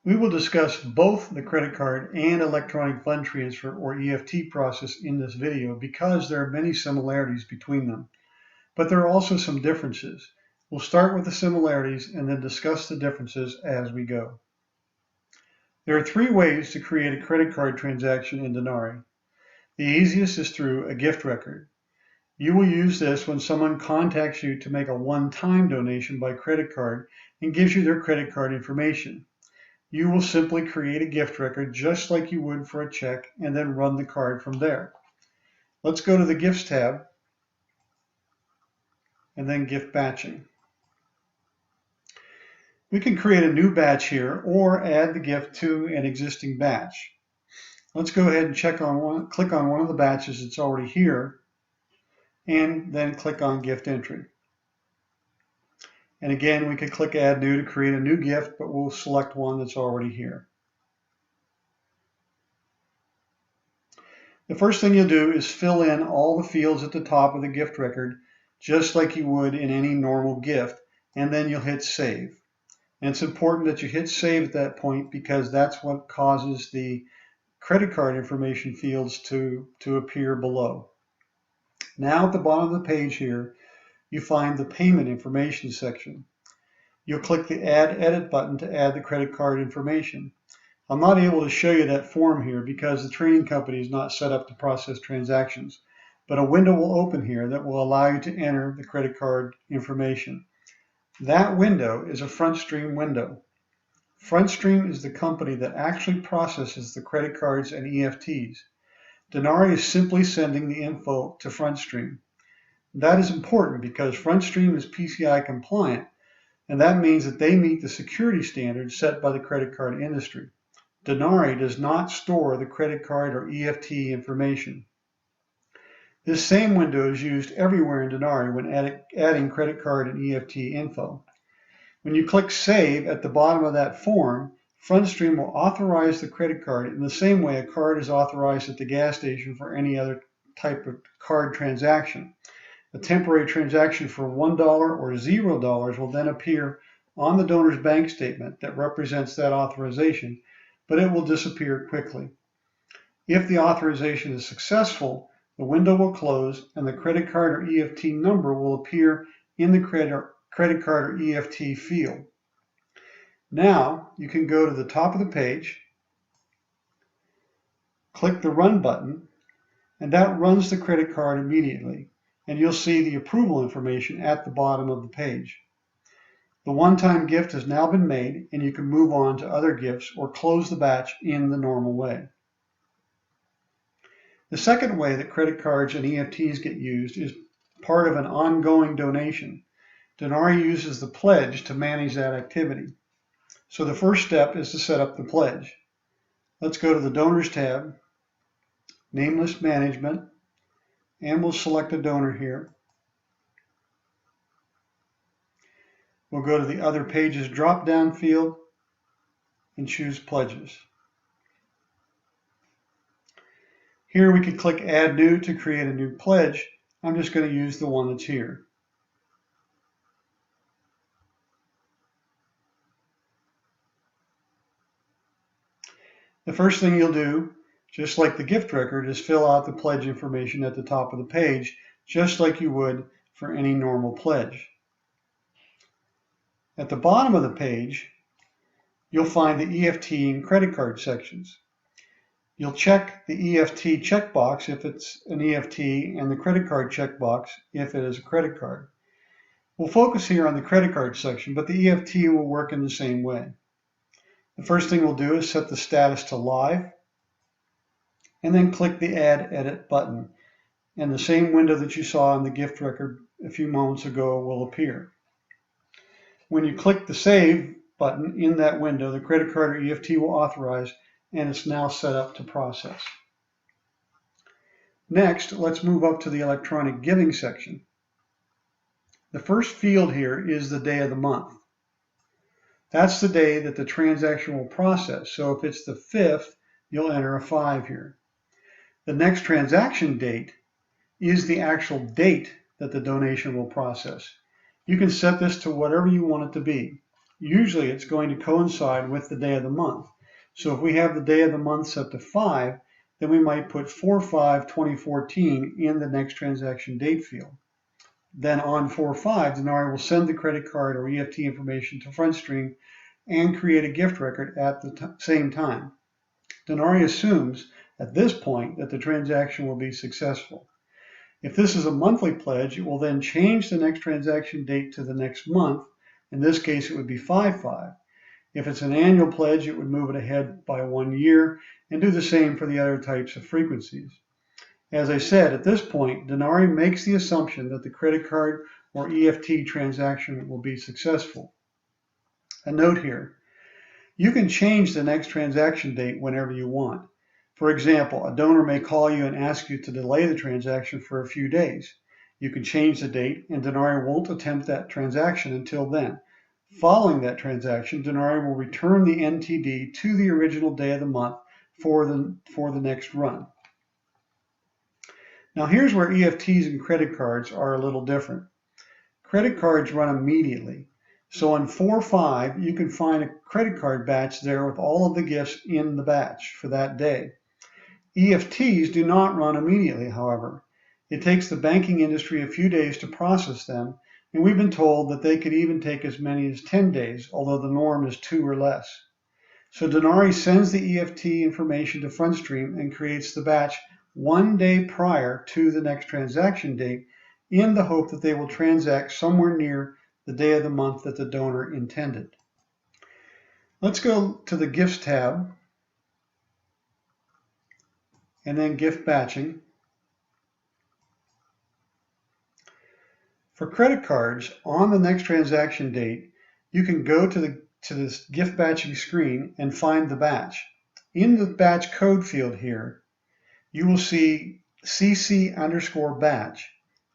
We will discuss both the credit card and electronic fund transfer or EFT process in this video because there are many similarities between them, but there are also some differences. We'll start with the similarities and then discuss the differences as we go. There are three ways to create a credit card transaction in Denari. The easiest is through a gift record. You will use this when someone contacts you to make a one-time donation by credit card and gives you their credit card information. You will simply create a gift record just like you would for a check and then run the card from there. Let's go to the Gifts tab and then Gift Batching. We can create a new batch here or add the gift to an existing batch. Let's go ahead and click on one of the batches that's already here and then click on Gift Entry. And again, we could click Add New to create a new gift, but we'll select one that's already here. The first thing you'll do is fill in all the fields at the top of the gift record, just like you would in any normal gift, and then you'll hit Save. And it's important that you hit Save at that point because that's what causes the credit card information fields to appear below. Now at the bottom of the page here, you find the payment information section. You'll click the Add Edit button to add the credit card information. I'm not able to show you that form here because the training company is not set up to process transactions, but a window will open here that will allow you to enter the credit card information. That window is a FrontStream window. FrontStream is the company that actually processes the credit cards and EFTs. Denari is simply sending the info to FrontStream. That is important because FrontStream is PCI compliant, and that means that they meet the security standards set by the credit card industry. Denari does not store the credit card or EFT information. This same window is used everywhere in Denari when adding credit card and EFT info. When you click Save at the bottom of that form, FrontStream will authorize the credit card in the same way a card is authorized at the gas station for any other type of card transaction. A temporary transaction for $1 or $0 will then appear on the donor's bank statement that represents that authorization, but it will disappear quickly. If the authorization is successful, the window will close and the credit card or EFT number will appear in the credit card or EFT field. Now you can go to the top of the page, click the Run button, and that runs the credit card immediately, and you'll see the approval information at the bottom of the page. The one-time gift has now been made, and you can move on to other gifts or close the batch in the normal way. The second way that credit cards and EFTs get used is part of an ongoing donation. Denari uses the pledge to manage that activity. So the first step is to set up the pledge. Let's go to the Donors tab, Name List Management, and we'll select a donor here. We'll go to the Other Pages drop-down field and choose Pledges. Here we can click Add New to create a new pledge. I'm just going to use the one that's here. The first thing you'll do, just like the gift record, is fill out the pledge information at the top of the page, just like you would for any normal pledge. At the bottom of the page, you'll find the EFT and credit card sections. You'll check the EFT checkbox if it's an EFT and the credit card checkbox if it is a credit card. We'll focus here on the credit card section, but the EFT will work in the same way. The first thing we'll do is set the status to Live, and then click the Add Edit button. And the same window that you saw in the gift record a few moments ago will appear. When you click the Save button in that window, the credit card or EFT will authorize, and it's now set up to process. Next, let's move up to the electronic giving section. The first field here is the day of the month. That's the day that the transaction will process. So if it's the 5th, you'll enter a 5 here. The next transaction date is the actual date that the donation will process. You can set this to whatever you want it to be. usually it's going to coincide with the day of the month. So if we have the day of the month set to 5, then we might put 4/5/2014 in the next transaction date field. Then on 4/5, Denari will send the credit card or EFT information to FrontStream and create a gift record at the same time. Denari assumes at this point that the transaction will be successful. If this is a monthly pledge, it will then change the next transaction date to the next month. In this case, it would be 5/5. If it's an annual pledge, it would move it ahead by 1 year and do the same for the other types of frequencies. As I said, at this point, Denari makes the assumption that the credit card or EFT transaction will be successful. A note here, you can change the next transaction date whenever you want. For example, a donor may call you and ask you to delay the transaction for a few days. You can change the date and Denari won't attempt that transaction until then. Following that transaction, Denari will return the NTD to the original day of the month for the next run. Now here's where EFTs and credit cards are a little different. Credit cards run immediately. So on 4/5, you can find a credit card batch there with all of the gifts in the batch for that day. EFTs do not run immediately, however. It takes the banking industry a few days to process them, and we've been told that they could even take as many as 10 days, although the norm is 2 or less. So Denari sends the EFT information to FrontStream and creates the batch 1 day prior to the next transaction date in the hope that they will transact somewhere near the day of the month that the donor intended. Let's go to the Gifts tab and then Gift Batching. For credit cards, on the next transaction date, you can go to this gift batching screen and find the batch. In the batch code field here, you will see CC_batch,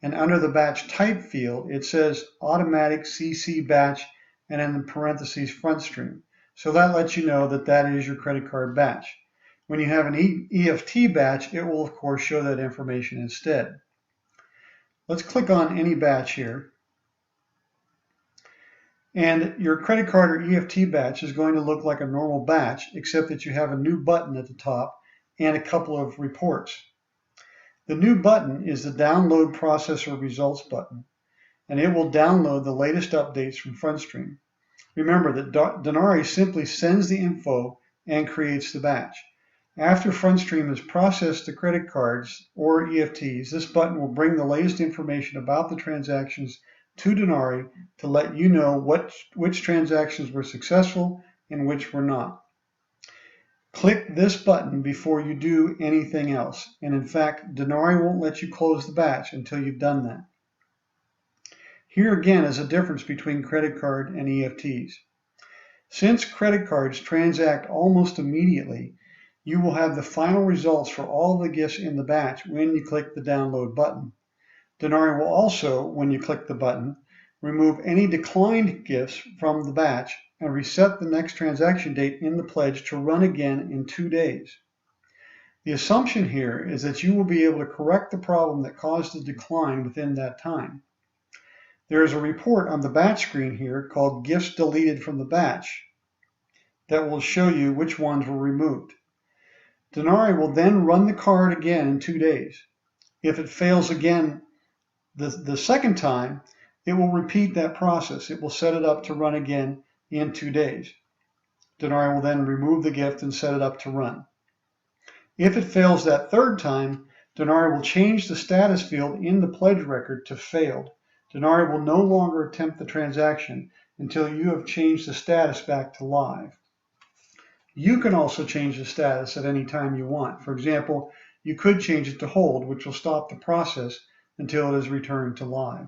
and under the batch type field, it says automatic CC batch and in parentheses FrontStream. So that lets you know that that is your credit card batch. When you have an EFT batch, it will of course show that information instead. Let's click on any batch here. And your credit card or EFT batch is going to look like a normal batch, except that you have a new button at the top and a couple of reports. The new button is the Download Processor Results button, and it will download the latest updates from FrontStream. Remember that Denari simply sends the info and creates the batch. After FrontStream has processed the credit cards or EFTs, this button will bring the latest information about the transactions to Denari to let you know which transactions were successful and which were not. Click this button before you do anything else, and in fact, Denari won't let you close the batch until you've done that. Here again is a difference between credit card and EFTs. Since credit cards transact almost immediately, you will have the final results for all the gifts in the batch when you click the download button. Denari will also, when you click the button, remove any declined gifts from the batch and reset the next transaction date in the pledge to run again in 2 days. The assumption here is that you will be able to correct the problem that caused the decline within that time. There is a report on the batch screen here called Gifts Deleted from the Batch that will show you which ones were removed. Denari will then run the card again in 2 days. If it fails again the second time, it will repeat that process. It will set it up to run again in 2 days. Denari will then remove the gift and set it up to run. If it fails that third time, Denari will change the status field in the pledge record to failed. Denari will no longer attempt the transaction until you have changed the status back to live. You can also change the status at any time you want. For example, you could change it to hold, which will stop the process until it is returned to live.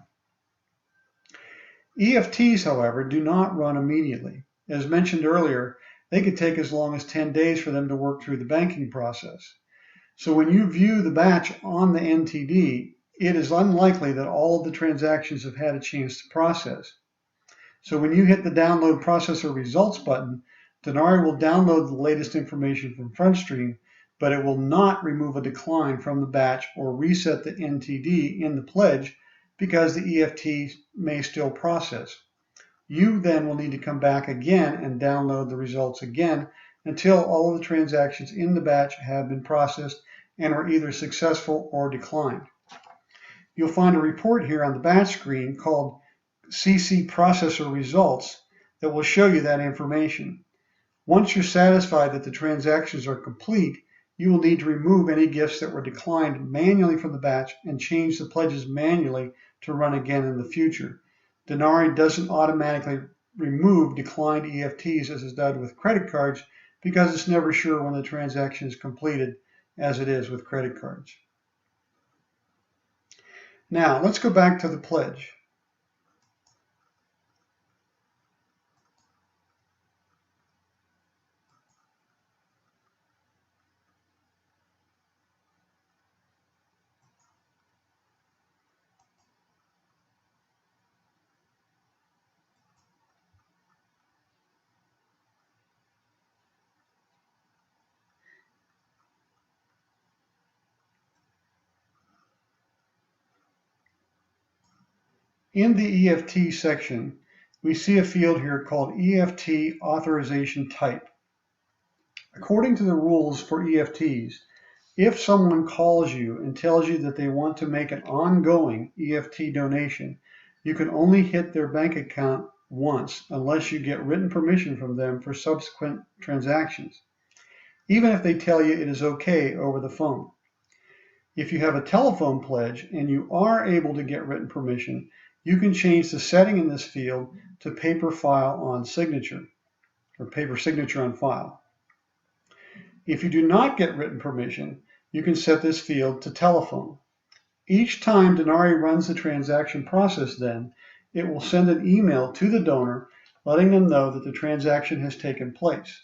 EFTs, however, do not run immediately. As mentioned earlier, they could take as long as 10 days for them to work through the banking process. So when you view the batch on the NTD, it is unlikely that all of the transactions have had a chance to process. So when you hit the Download Processor Results button, Denari will download the latest information from FrontStream, but it will not remove a decline from the batch or reset the NTD in the pledge because the EFT may still process. You then will need to come back again and download the results again until all of the transactions in the batch have been processed and are either successful or declined. You'll find a report here on the batch screen called CC Processor Results that will show you that information. Once you're satisfied that the transactions are complete, you will need to remove any gifts that were declined manually from the batch and change the pledges manually to run again in the future. Denari doesn't automatically remove declined EFTs as is done with credit cards because it's never sure when the transaction is completed, as it is with credit cards. Now, let's go back to the pledge. In the EFT section, we see a field here called EFT Authorization Type. According to the rules for EFTs, if someone calls you and tells you that they want to make an ongoing EFT donation, you can only hit their bank account once unless you get written permission from them for subsequent transactions, even if they tell you it is okay over the phone. If you have a telephone pledge and you are able to get written permission, you can change the setting in this field to paper file on signature, or paper signature on file. If you do not get written permission, you can set this field to telephone. Each time Denari runs the transaction process then, it will send an email to the donor letting them know that the transaction has taken place.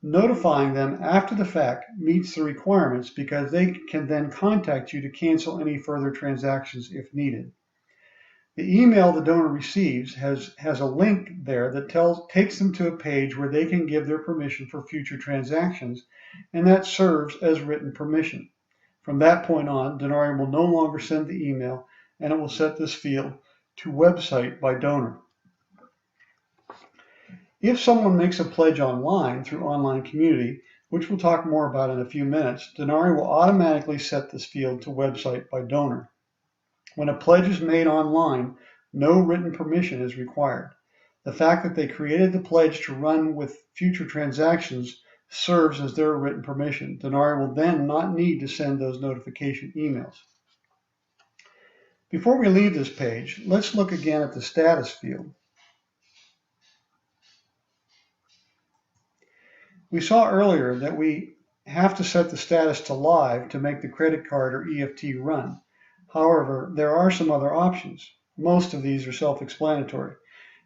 Notifying them after the fact meets the requirements because they can then contact you to cancel any further transactions if needed. The email the donor receives has a link there that takes them to a page where they can give their permission for future transactions, and that serves as written permission. From that point on, Denari will no longer send the email, and it will set this field to website by donor. If someone makes a pledge online through Online Community, which we'll talk more about in a few minutes, Denari will automatically set this field to website by donor. When a pledge is made online, no written permission is required. The fact that they created the pledge to run with future transactions serves as their written permission. Denari will then not need to send those notification emails. Before we leave this page, let's look again at the status field. We saw earlier that we have to set the status to live to make the credit card or EFT run. However, there are some other options. Most of these are self-explanatory.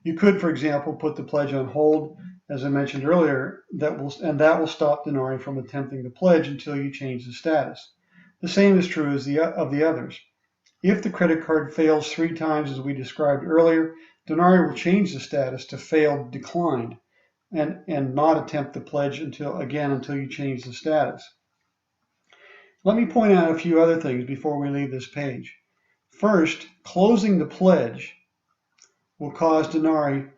You could, for example, put the pledge on hold, as I mentioned earlier, that will stop Denari from attempting the pledge until you change the status. The same is true as of the others. If the credit card fails 3 times, as we described earlier, Denari will change the status to failed declined and not attempt the pledge until you change the status. Let me point out a few other things before we leave this page. First, closing the pledge will cause Denari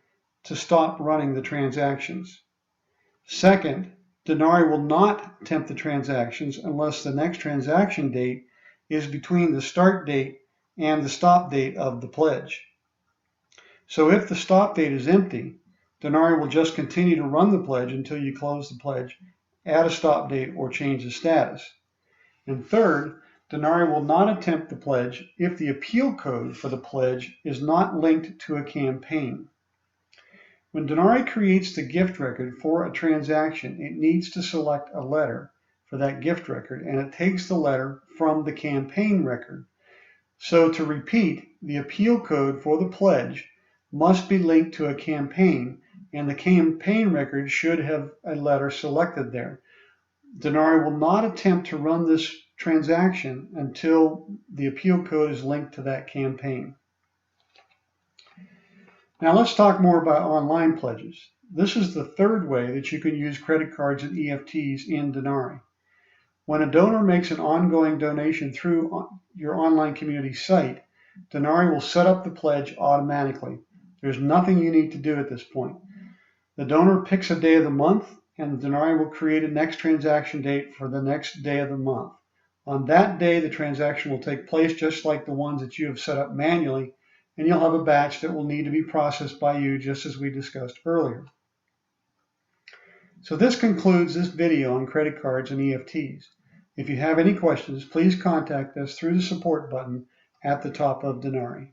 to stop running the transactions. Second, Denari will not attempt the transactions unless the next transaction date is between the start date and the stop date of the pledge. So if the stop date is empty, Denari will just continue to run the pledge until you close the pledge, add a stop date, or change the status. And third, Denari will not attempt the pledge if the appeal code for the pledge is not linked to a campaign. When Denari creates the gift record for a transaction, it needs to select a letter for that gift record, and it takes the letter from the campaign record. So to repeat, the appeal code for the pledge must be linked to a campaign, and the campaign record should have a letter selected there. Denari will not attempt to run this transaction until the appeal code is linked to that campaign. Now let's talk more about online pledges. This is the third way that you can use credit cards and EFTs in Denari. When a donor makes an ongoing donation through your online community site, Denari will set up the pledge automatically. There's nothing you need to do at this point. The donor picks a day of the month, and the Denari will create a next transaction date for the next day of the month. On that day, the transaction will take place just like the ones that you have set up manually, and you'll have a batch that will need to be processed by you, just as we discussed earlier. So this concludes this video on credit cards and EFTs. If you have any questions, please contact us through the support button at the top of Denari.